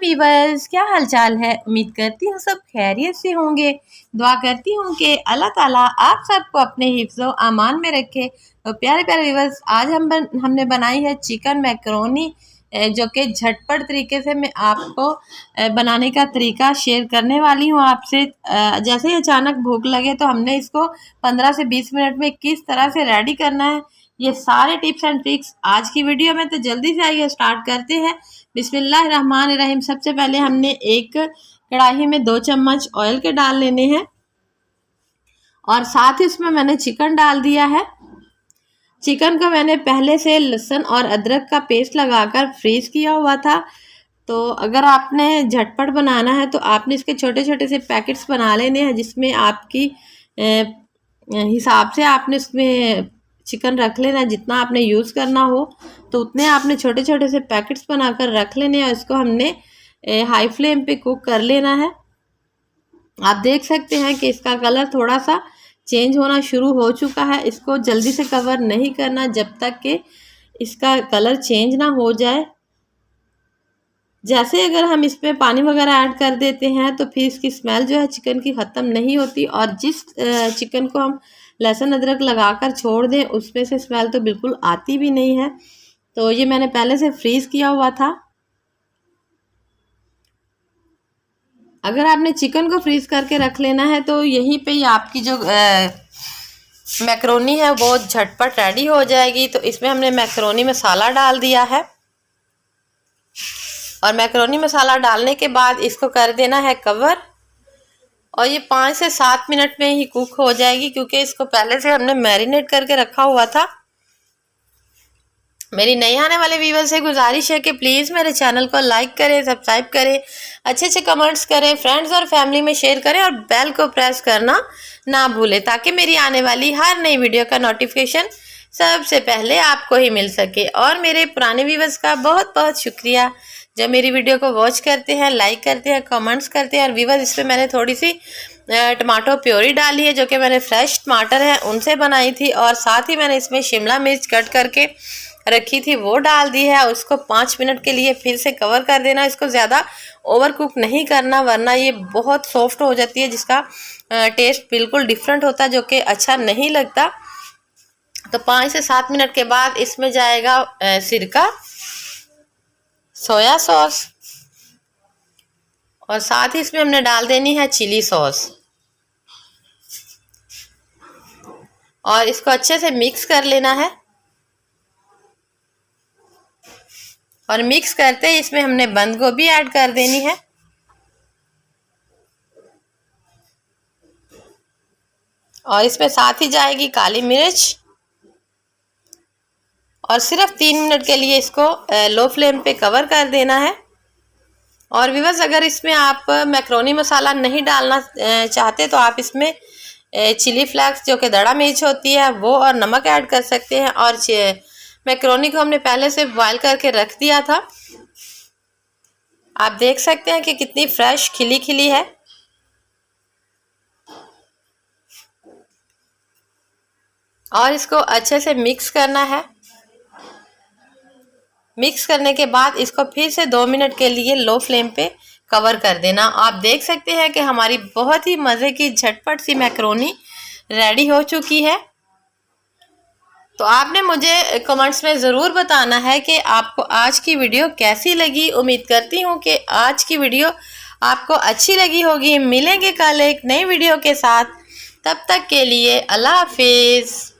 Viewers, क्या हालचाल है। उम्मीद करती हूँ सब खैरियत से होंगे। दुआ करती हूँ कि अल्लाह ताला आप सबको अपने हिफ्ज़ो अमान में रखे। तो प्यारे प्यारे वीवर्स, आज हमने बनाई है चिकन मैकरोनी, जो कि झटपट तरीके से मैं आपको बनाने का तरीका शेयर करने वाली हूँ आपसे। जैसे ही अचानक भूख लगे तो हमने इसको 15 से 20 मिनट में किस तरह से रेडी करना है, ये सारे टिप्स एंड ट्रिक्स आज की वीडियो में। तो जल्दी से आइए स्टार्ट करते हैं। बिस्मिल्लाहिर्रहमानिर्रहीम। सबसे पहले हमने एक कढ़ाई में 2 चम्मच ऑयल के डाल लेने हैं और साथ ही उसमें मैंने चिकन डाल दिया है। चिकन को मैंने पहले से लहसुन और अदरक का पेस्ट लगाकर फ्रीज किया हुआ था। तो अगर आपने झटपट बनाना है तो आपने इसके छोटे छोटे से पैकेट्स बना लेने हैं, जिसमें आपकी हिसाब से आपने उसमें चिकन रख लेना है। जितना आपने यूज़ करना हो तो उतने आपने छोटे छोटे से पैकेट्स बनाकर रख लेने हैं और इसको हमने हाई फ्लेम पे कुक कर लेना है। आप देख सकते हैं कि इसका कलर थोड़ा सा चेंज होना शुरू हो चुका है। इसको जल्दी से कवर नहीं करना जब तक कि इसका कलर चेंज ना हो जाए। जैसे अगर हम इसमें पानी वगैरह ऐड कर देते हैं तो फिर इसकी स्मेल जो है चिकन की ख़त्म नहीं होती, और जिस चिकन को हम लहसुन अदरक लगाकर छोड़ दें उसमें से स्मेल तो बिल्कुल आती भी नहीं है। तो ये मैंने पहले से फ्रीज़ किया हुआ था। अगर आपने चिकन को फ्रीज़ करके रख लेना है तो यहीं पे ही आपकी जो मैकरोनी है वो झटपट रेडी हो जाएगी। तो इसमें हमने मैकरोनी मसाला डाल दिया है और मैकरोनी मसाला डालने के बाद इसको कर देना है कवर, और ये 5 से 7 मिनट में ही कुक हो जाएगी, क्योंकि इसको पहले से हमने मैरिनेट करके रखा हुआ था। मेरी नई आने वाले व्यूअर से गुजारिश है कि प्लीज़ मेरे चैनल को लाइक करें, सब्सक्राइब करें, अच्छे अच्छे कमेंट्स करें, फ्रेंड्स और फैमिली में शेयर करें और बेल को प्रेस करना ना भूलें, ताकि मेरी आने वाली हर नई वीडियो का नोटिफिकेशन सबसे पहले आपको ही मिल सके। और मेरे पुराने व्यूअर्स का बहुत बहुत शुक्रिया जो मेरी वीडियो को वॉच करते हैं, लाइक करते हैं, कमेंट्स करते हैं। और व्यूअर्स, इस पर मैंने थोड़ी सी टमाटो प्योरी डाली है, जो कि मैंने फ्रेश टमाटर हैं उनसे बनाई थी, और साथ ही मैंने इसमें शिमला मिर्च कट करके रखी थी वो डाल दी है। उसको 5 मिनट के लिए फिर से कवर कर देना। इसको ज़्यादा ओवर कुक नहीं करना, वरना ये बहुत सॉफ्ट हो जाती है, जिसका टेस्ट बिल्कुल डिफरेंट होता है, जो कि अच्छा नहीं लगता। तो 5 से 7 मिनट के बाद इसमें जाएगा सिरका, सोया सॉस, और साथ ही इसमें हमने डाल देनी है चिली सॉस, और इसको अच्छे से मिक्स कर लेना है। और मिक्स करते ही इसमें हमने बंद गोभी ऐड कर देनी है, और इसमें साथ ही जाएगी काली मिर्च, और सिर्फ 3 मिनट के लिए इसको लो फ्लेम पे कवर कर देना है। और व्यूअर्स, अगर इसमें आप मैक्रोनी मसाला नहीं डालना चाहते तो आप इसमें चिली फ्लेक्स, जो कि दड़ा मिर्च होती है, वो और नमक ऐड कर सकते हैं। और मैक्रोनी को हमने पहले से बॉयल करके रख दिया था। आप देख सकते हैं कि कितनी फ्रेश खिली खिली है। और इसको अच्छे से मिक्स करना है। मिक्स करने के बाद इसको फिर से 2 मिनट के लिए लो फ्लेम पे कवर कर देना। आप देख सकते हैं कि हमारी बहुत ही मज़े की झटपट सी मैक्रोनी रेडी हो चुकी है। तो आपने मुझे कमेंट्स में ज़रूर बताना है कि आपको आज की वीडियो कैसी लगी। उम्मीद करती हूँ कि आज की वीडियो आपको अच्छी लगी होगी। मिलेंगे कल एक नई वीडियो के साथ, तब तक के लिए अल्लाह हाफिज़।